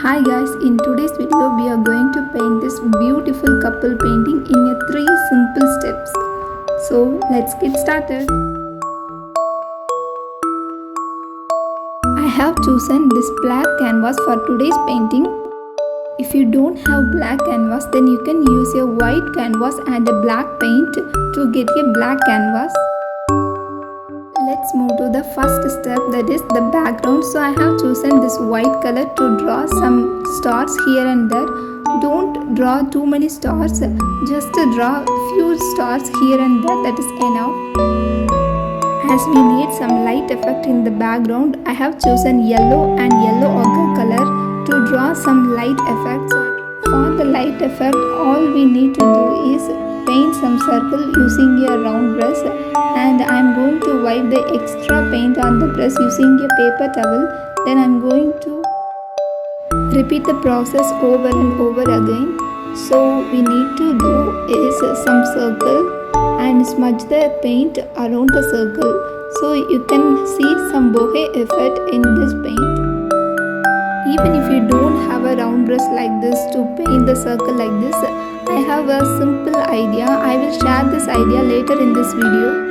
Hi guys, in today's video we are going to paint this beautiful couple painting in a 3 simple steps. So let's get started. I have chosen this black canvas for today's painting. If you don't have black canvas, then you can use a white canvas and a black paint to get a black canvas. Let's move to the first step, that is the background. So I have chosen this white color to draw some stars here and there. Don't draw too many stars, just draw few stars here and there, that is enough. As we need some light effect in the background, I have chosen yellow and yellow ochre color to draw some light effects. For the light effect, all we need to do is paint some circle using a round brush, and I am going to wipe the extra paint on the brush using a paper towel. Then I am going to repeat the process over and over again. So we need to do is some circle and smudge the paint around the circle, so you can see some bokeh effect in this paint. Even if you don't have a round brush like this to paint the circle like this, I have a simple idea. I will share this idea later in this video.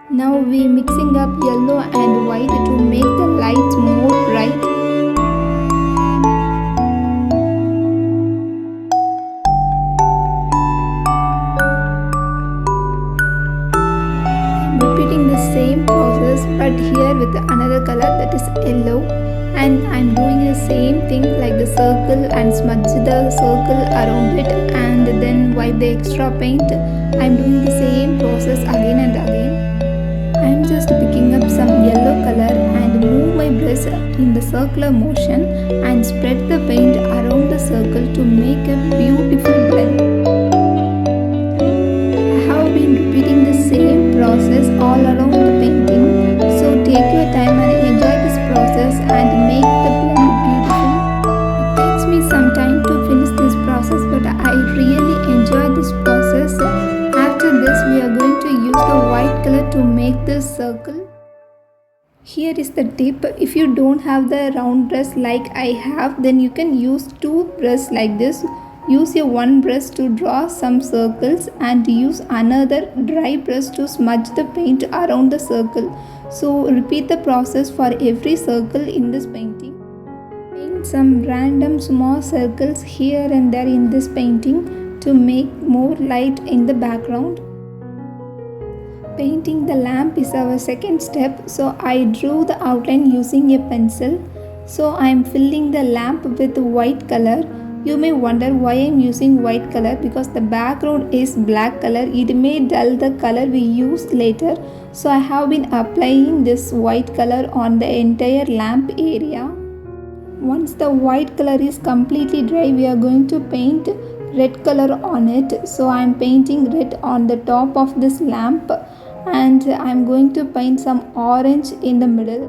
Now we mixing up yellow and white to make the lights more bright. I'm repeating the same process but here with another color, that is yellow. And I'm doing the same thing like the circle and smudge the circle around it and then wipe the extra paint. I'm doing the same process again and again. I'm just picking up some yellow color and move my brush in the circular motion and spread the paint around the circle to make a beautiful blend. I have been repeating the same process all around the painting. So take your time and enjoy this process and make the blend beautiful. It takes me some time to finish this process, but I really enjoy this process. After this, we are going to use the white color to make this circle. Here is the tip. If you don't have the round brush like I have, then you can use 2 brushes like this. Use your one brush to draw some circles and use another dry brush to smudge the paint around the circle. So repeat the process for every circle in this painting. Paint some random small circles here and there in this painting to make more light in the background. Painting the lamp is our second step. So I drew the outline using a pencil. So I am filling the lamp with white color. You may wonder why I am using white color, because the background is black color. It may dull the color we use later. So I have been applying this white color on the entire lamp area. Once the white color is completely dry, we are going to paint red color on it. So I am painting red on the top of this lamp and I am going to paint some orange in the middle.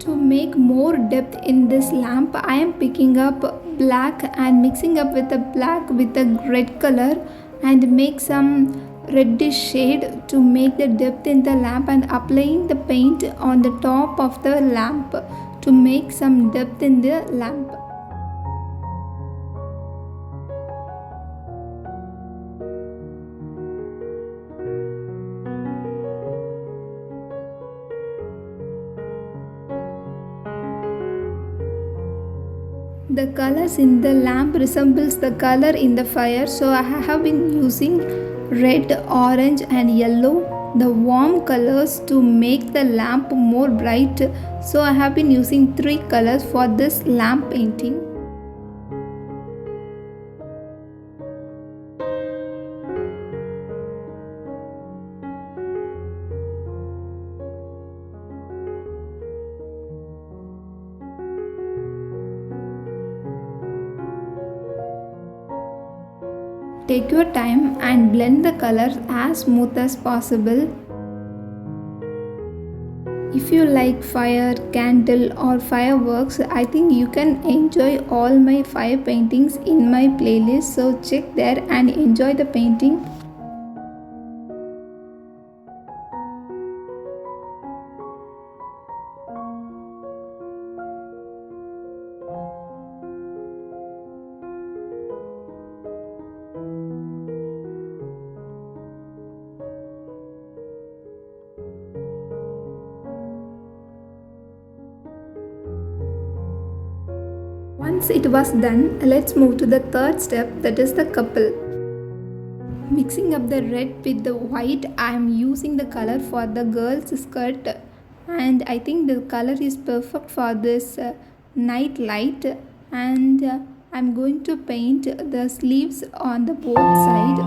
To make more depth in this lamp, I am picking up black and mixing up with the black with the red color and make some reddish shade to make the depth in the lamp, and applying the paint on the top of the lamp to make some depth in the lamp. The colors in the lamp resembles the color in the fire, so I have been using red, orange and yellow, the warm colors, to make the lamp more bright. So I have been using 3 colors for this lamp painting. Take your time and blend the colors as smooth as possible. If you like fire, candle or fireworks, I think you can enjoy all my fire paintings in my playlist. So check there and enjoy the painting. Once it was done, let's move to the third step, that is the couple. Mixing up the red with the white, I am using the color for the girl's skirt, and I think the color is perfect for this night light. And I'm going to paint the sleeves on the both side.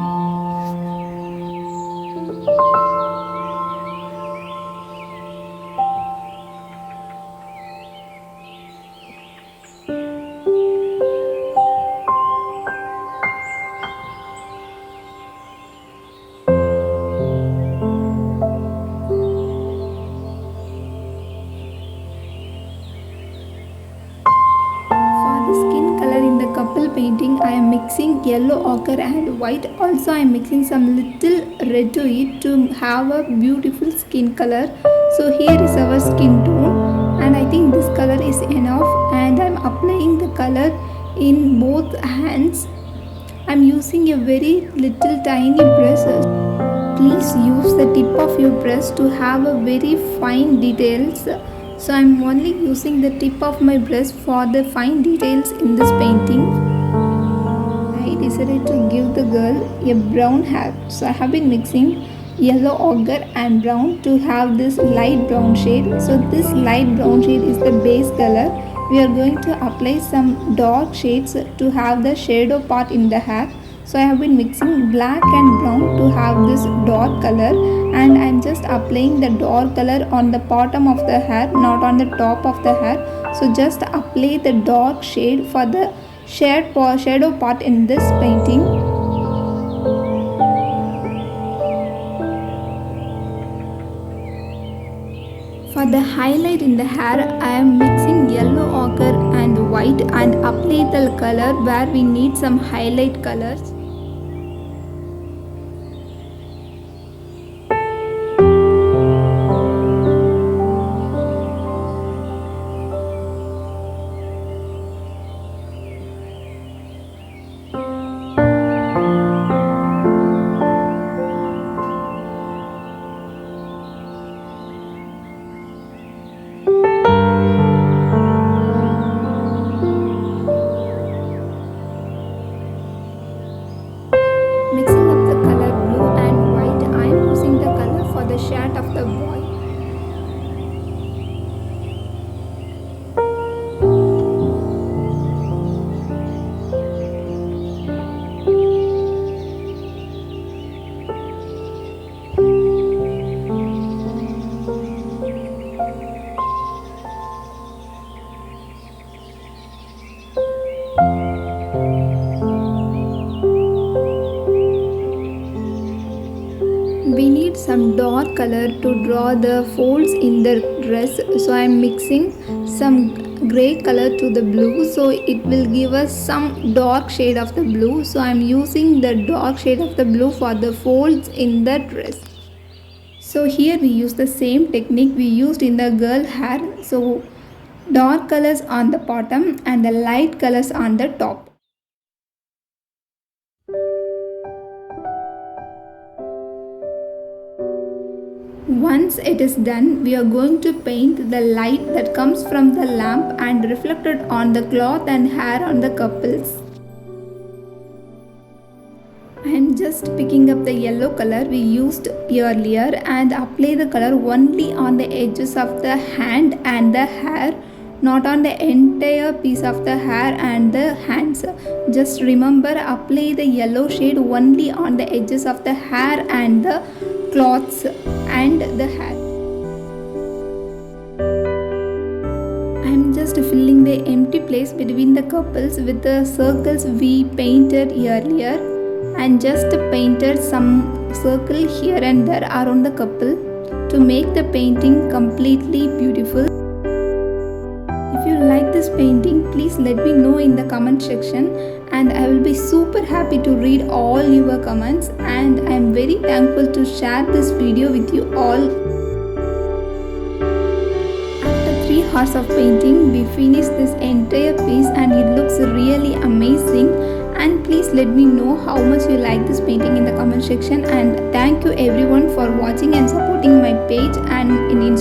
Painting, I am mixing yellow ochre and white. Also I am mixing some little red to it to have a beautiful skin color. So here is our skin tone, and I think this color is enough, and I am applying the color in both hands. I am using a very little tiny brush. Please use the tip of your brush to have a very fine details. So I am only using the tip of my brush for the fine details in this painting. I decided to give the girl a brown hair. So I have been mixing yellow ochre and brown to have this light brown shade. So this light brown shade is the base color. We are going to apply some dark shades to have the shadow part in the hair. So I have been mixing black and brown to have this dark color, and I am just applying the dark color on the bottom of the hair, not on the top of the hair. So just apply the dark shade for the shadow part in this painting. For the highlight in the hair, I am mixing yellow ochre and white and apply the color where we need some highlight colors. We need some dark color to draw the folds in the dress. So I am mixing some gray color to the blue, so it will give us some dark shade of the blue. So I am using the dark shade of the blue for the folds in the dress. So here we use the same technique we used in the girl hair. So dark colors on the bottom and the light colors on the top. Once it is done, we are going to paint the light that comes from the lamp and reflected on the cloth and hair on the couples. I am just picking up the yellow color we used earlier and apply the color only on the edges of the hand and the hair, not on the entire piece of the hair and the hands. Just remember, apply the yellow shade only on the edges of the hair and the cloths and the hair. I am just filling the empty place between the couples with the circles we painted earlier, and just painted some circle here and there around the couple to make the painting completely beautiful. If you like this painting, please let me know in the comment section, and I will be super happy to read all your comments, and I am very thankful to share this video with you all. After 3 hours of painting, we finished this entire piece and it looks really amazing. And please let me know how much you like this painting in the comment section, and thank you everyone for watching and supporting my page and in Instagram.